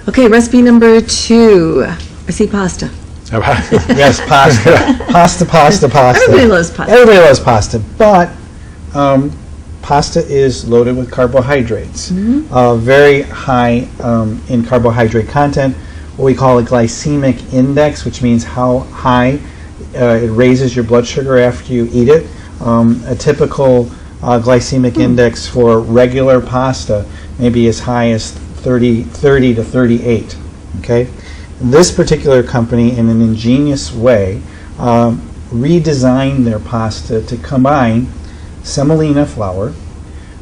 Okay, recipe number 2. I see pasta. Yes, pasta. Pasta. Everybody loves pasta. Everybody loves pasta, but pasta is loaded with carbohydrates, very high in carbohydrate content, what we call a glycemic index, which means how high it raises your blood sugar after you eat it. A typical glycemic index for regular pasta may be as high as 30 to 38. Okay, this particular company, in an ingenious way, redesigned their pasta to combine semolina flour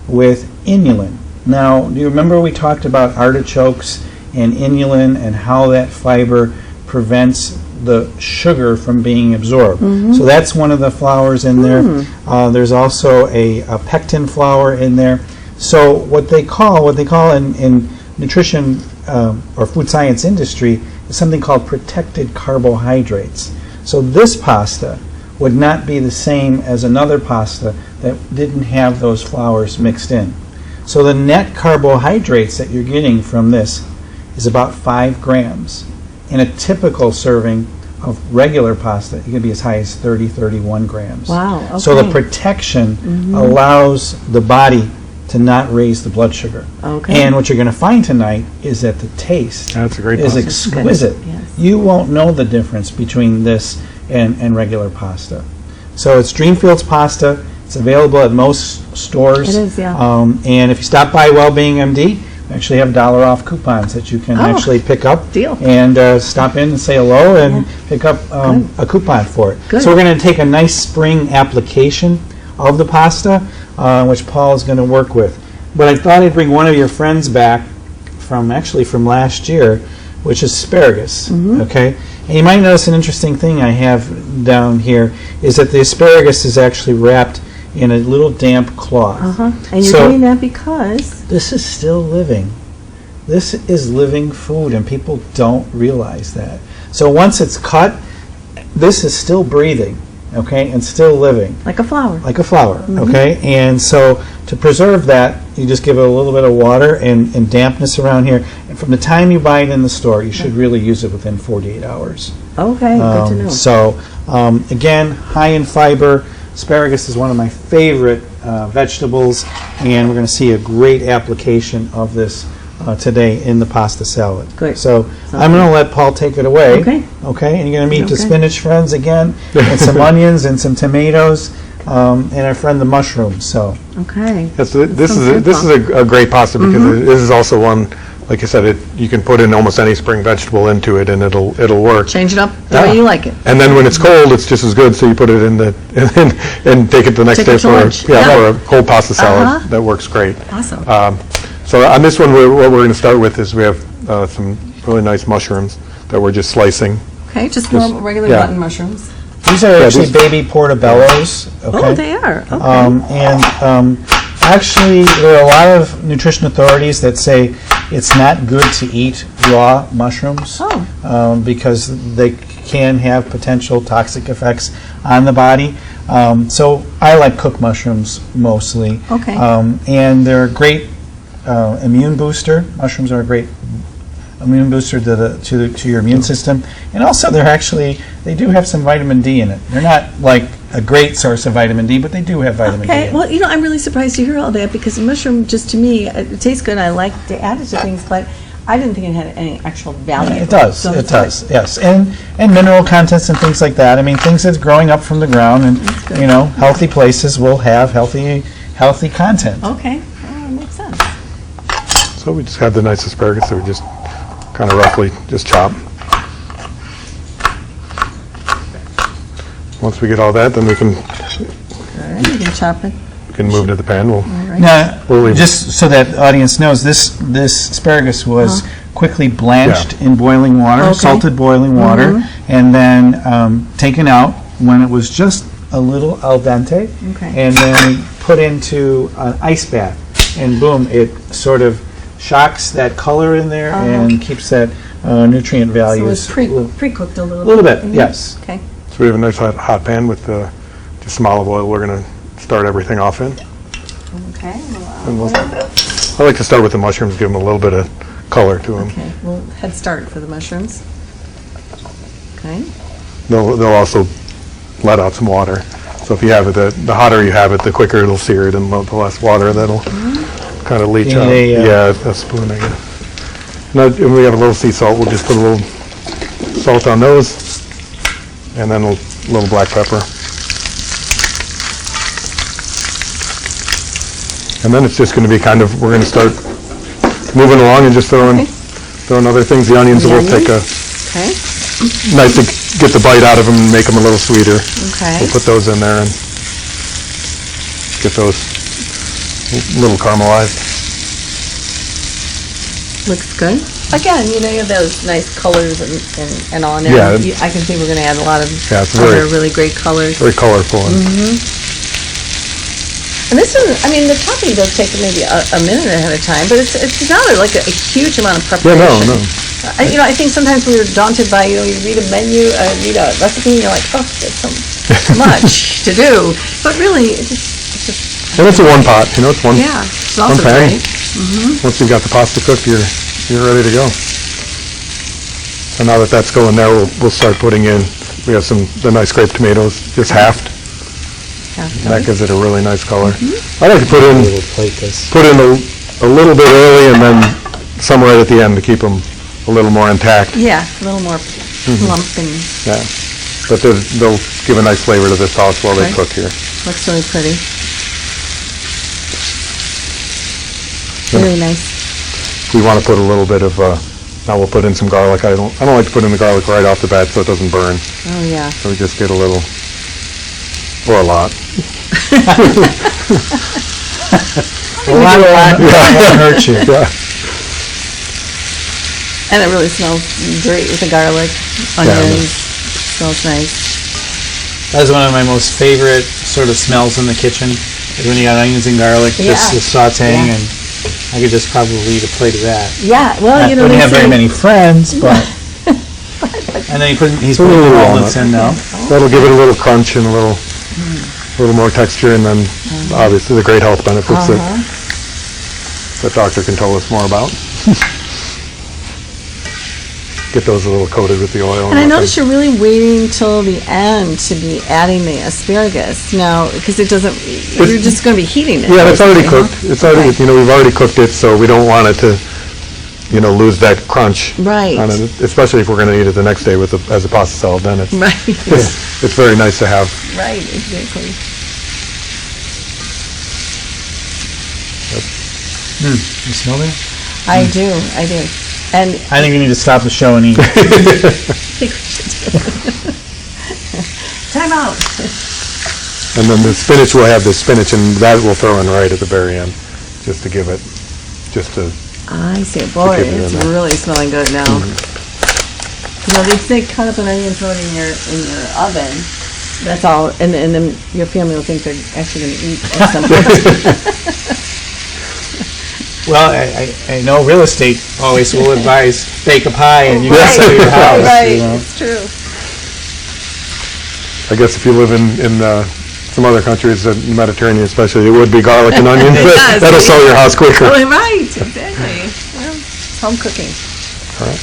with inulin. Now, do you remember we talked about artichokes and inulin and how that fiber prevents the sugar from being absorbed? So that's one of the flours in there. There's also a pectin flour in there. So what they call in nutrition or food science industry is something called protected carbohydrates. So this pasta would not be the same as another pasta that didn't have those flours mixed in. So the net carbohydrates that you're getting from this is about 5 grams. In a typical serving of regular pasta, it can be as high as 31 grams. Wow, okay. So the protection allows the body to not raise the blood sugar. Okay. And what you're going to find tonight is that the taste That's a great is pasta. exquisite. Yes. You won't know the difference between this and regular pasta. So it's Dreamfield's pasta. It's available at most stores. It is, yeah. And if you stop by WellBeingMD, we actually have $1 off coupons that you can actually pick up. Deal. And stop in and say hello and pick up a coupon for it. Good. So we're going to take a nice spring application of the pasta, which Paul is going to work with. But I thought I'd bring one of your friends back from last year, which is asparagus. Okay, and you might notice an interesting thing I have down here is that the asparagus is actually wrapped in a little damp cloth. And you're doing that because This is still living. This is living food, and people don't realize that. So once it's cut, this is still breathing, okay, and still living. like a flower. Like a flower, okay? And so to preserve that, you just give it a little bit of water and dampness around here. And from the time you buy it in the store, you should really use it within 48 hours. Okay, good to know. So, again, high in fiber. Asparagus is one of my favorite vegetables, and we're going to see a great application of this today in the pasta salad. Great. So I'm going to let Paul take it away. Okay. Okay, and you're going to meet the Okay. spinach friends again, and some onions and some tomatoes, and our friend the mushrooms. So Okay. Yes, this sounds is a great pasta because this is also one, like I said, you can put in almost any spring vegetable into it and it'll work. Change it up the way you like it. And then when it's cold, it's just as good. So you put it in the and take it the next Take day it to for lunch. for a cold pasta salad. That works great. Awesome. So on this one, what we're going to start with is we have some really nice mushrooms that we're just slicing. Okay, just normal, regular yeah. button mushrooms. these are actually these- baby portobellos. Okay. Oh, they are. Okay. Actually, there are a lot of nutrition authorities that say it's not good to eat raw mushrooms because they can have potential toxic effects on the body. So I like cooked mushrooms mostly. Okay. And they're a great immune booster. Mushrooms are a great immune booster to your immune system, and also they do have some vitamin D in it. They're not like a great source of vitamin D, but they do have vitamin D. Okay, in well, it. I'm really surprised to hear all that because the mushroom, just to me, it tastes good. I like to add it to things, but I didn't think it had any actual value. It does. So It it's does. Yes, and mineral contents and things like that. I mean, things that's growing up from the ground, and healthy places will have healthy content. Okay, makes sense. So we just have the nice asparagus that we just kind of roughly just chop. Once we get all that, then we can Good. You can chop it. move to the pan. All right. Now, We'll leave it. just so that the audience knows, this asparagus was quickly blanched in boiling water, Okay. salted boiling water, and then taken out when it was just a little al dente, Okay. and then put into an ice bath, and boom, it sort of shocks that color in there and keeps that nutrient So values it's pre-cooked a little bit. a little bit, Mhm. yes. Okay. So we have a nice hot pan with just some olive oil. We're going to start everything off in. Okay. And I like to start with the mushrooms, give them a little bit of color to them. Okay, well, head start for the mushrooms. Okay. They'll also let out some water. So if you have it, the hotter you have it, the quicker it'll sear it, and the less water that'll kind of leach out. A spoon, I guess. Now, if we have a little sea salt, we'll just put a little salt on those, and then a little black pepper. And then it's just going to be kind of, we're going to start moving along and just throwing other things. The onions will take a nice to get the bite out of them and make them a little sweeter. Okay. We'll put those in there and get those a little caramelized. Looks good. Again, you have those nice colors and on it. Yeah. I can see we're going to add a lot of it's other really great colors. Very colorful. And this is, the chopping does take maybe a minute ahead of time, but it's not like a huge amount of preparation. Yeah, no. I think sometimes we're daunted by, you read a menu, read a recipe, and you're like, oh, there's so much to do. But really, it's just. And it's a one pot, it's one. Yeah, it's also one pan. great. Once you've got the pasta cooked, you're ready to go. And now that that's going there, we'll start putting in. We have the nice grape tomatoes, just halved. And that gives it a really nice color. I like to put in a little bit early and then some right at the end to keep them a little more intact. Yeah, a little more plump and. Yeah, but they'll give a nice flavor to the sauce while they cook here. Looks really pretty. Really nice. We want to put a little bit of. Now we'll put in some garlic. I don't like to put in the garlic right off the bat so it doesn't burn. Oh yeah. So we just get a little, or a lot. A lot won't hurt you. Yeah. And it really smells great with the garlic, onions. Smells nice. That's one of my most favorite sort of smells in the kitchen, is when you got onions and garlic, just sauteing, and I could just probably eat a plate of that. Yeah, well, I don't have very many friends, but. And then he's putting the walnuts in now. That'll give it a little crunch and a little more texture, and then obviously the great health benefits that the doctor can tell us more about. Get those a little coated with the oil. And I noticed you're really waiting till the end to be adding the asparagus now, because it doesn't. You're just going to be heating it. Yeah, it's already cooked. It's already, we've already cooked it, so we don't want it to, lose that crunch. Right. On it, especially if we're going to eat it the next day as a pasta salad. Then it's it's very nice to have. Right. Exactly. You smell that? I do. And I think we need to stop the show and eat. Time out. And then the spinach, we'll have the spinach, and that we'll throw in right at the very end, just to give it, I see. Boy, it's really smelling good now. They say cut up an onion, throw it in your oven. That's all, and then your family will think they're actually going to eat at some point. Well, I know real estate always will advise bake a pie and you can sell your house. Right, it's true. I guess if you live in some other countries, the Mediterranean especially, it would be garlic and onions. That'll sell your house quicker. Oh, right, exactly. Well, it's home cooking. All right.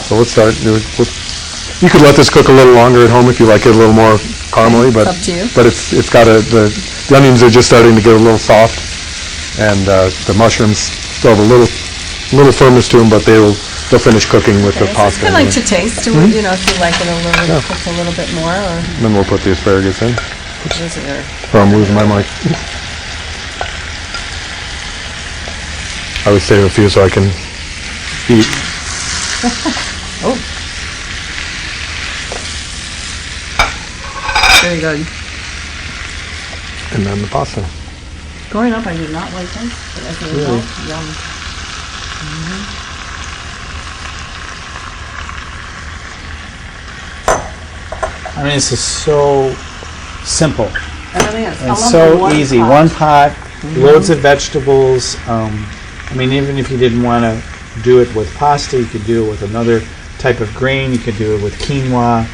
So let's start. You could let this cook a little longer at home if you like it a little more caramely, but it's up to you. But it's got the onions are just starting to get a little soft. And the mushrooms still have a little firmness to them, but they'll finish cooking with the pasta. It's kind of like to taste, if you like it cooked a little bit more. Or then we'll put the asparagus in. Or I'm losing my mic. I would save a few so I can eat. Oh. Very good. And then the pasta. Growing up, I did not like them, but as an adult, yum. I mean, this is so simple. It's so easy. One pot, loads of vegetables. I mean, even if you didn't want to do it with pasta, you could do it with another type of grain. You could do it with quinoa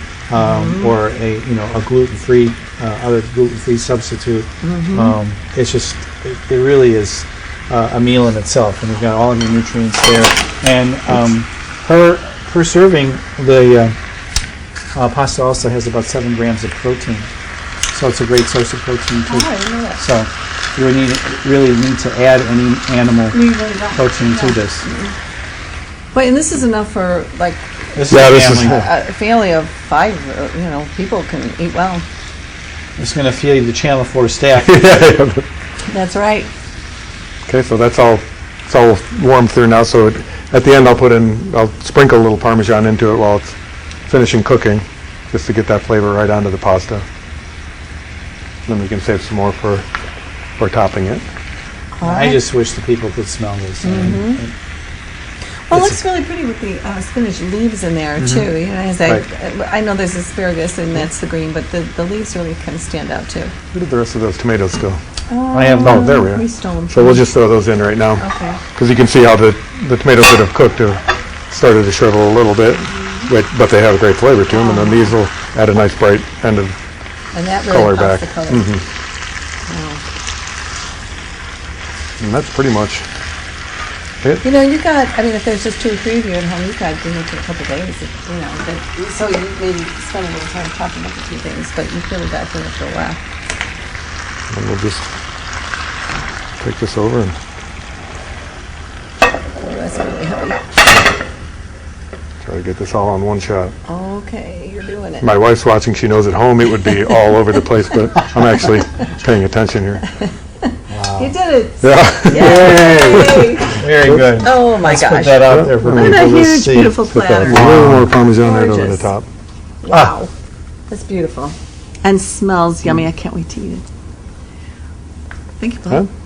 or a gluten-free, other gluten-free substitute. It's just, it really is a meal in itself, and you've got all of your nutrients there. And per serving, the pasta also has about 7 grams of protein, so it's a great source of protein too. Oh, I didn't know that. So you really need to add any animal protein to this. Wait, and this is enough for like This Yeah, is this is- family. a family of 5, people can eat well. It's going to feed the Channel 4 staff. That's right. Okay, so it's all warmed through now, so at the end I'll sprinkle a little Parmesan into it while it's finishing cooking, just to get that flavor right onto the pasta. Then we can save some more for topping it. All I right. just wish the people could smell this. Well, it looks really pretty with the spinach leaves in there too. You know, as I know there's asparagus and that's the green, but the leaves really kind of stand out too. Where did the rest of those tomatoes go? I have Oh, there we are. We stole them. So we'll just throw those in right now. Okay. Because you can see how the tomatoes that have cooked have started to shrivel a little bit, but they have a great flavor to them, and then these will add a nice bright end of And that color really pops back. the color. Mhm. Wow. And that's pretty much it. You know, if there's just 2 or 3 of you at home, you've got dinner for a couple of days, so you maybe spend a little time chopping up a few things, but you've really got dinner for a while. And we'll just take this over and Oh, that's really heavy. try to get this all on one shot. Okay, you're doing it. My wife's watching. She knows at home it would be all over the place, but I'm actually paying attention here. You did it. Yeah. Yay! Very good. Oh my Let's put gosh. that out there for What people What a to huge, see. beautiful Put that platter. a little more Parmesan right over the Gorgeous. top. Wow. That's beautiful. And smells yummy. I can't wait to eat it. Thank you, Paul. Huh?